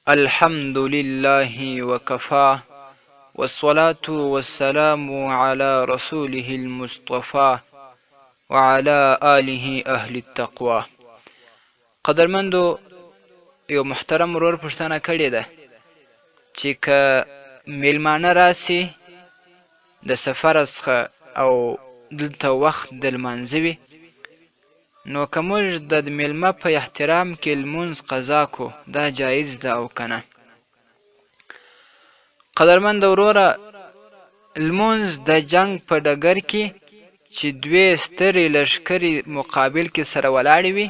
الحمد لله وكفى والصلاة والسلام على رسوله المصطفى وعلى آله أهل التقوى. قدرمندو یو محترم ورور پوښتنه کړې ده چې که میلمانه راسي د سفر څخه او دلته وخت د لمانځه وي، نو که موږ د میلمه په احترام کې لمونځ قضا کو، دا جایز ده او که نه؟ قدرمند وروره، لمونځ د جنگ په ډګر کې چې دوې سترې لښکرې مقابل کې سره ولاړې وي،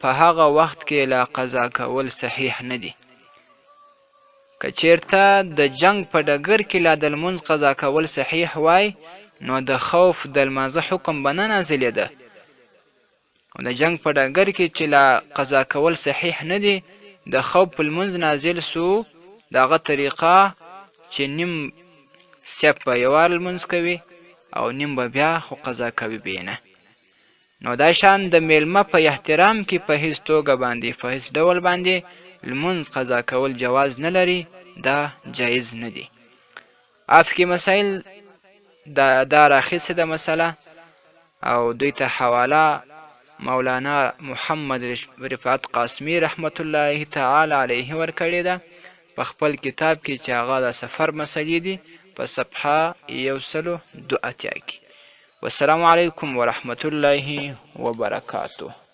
په هغه وخت کې لا قضا کول صحیح نه دي. که چیرته د جنگ په ډګر کې لا د لمونځ قضا کول صحیح وای، نو د خوف د لمانځه حکم به نه نازلېده. او د جنگ په ډګر کې چې لا قضا کول صحیح نه دي، د خوف په لمونځ نازل سو، د هغه طریقه چې نیم سیپ به یو وار لمونځ کوي او نیم به بیا خو قضا کوي به نه. نو دا شان د میلمه په احترام کې په هیڅ توګه باندې په هیڅ ډول باندې لمونځ قضا کول جواز نه لري، دا جایز نه دي. افقي مسایل دا راخیستې ده مسله، او دوی ته حواله مولانا محمد رفعت قاسمي رحمت الله تعالی علیه ورکړې ده په خپل کتاب کې چې هغه د سفر مسلې دي په صفحه 102 کې. والسلام علیکم ورحمت الله وبرکاته.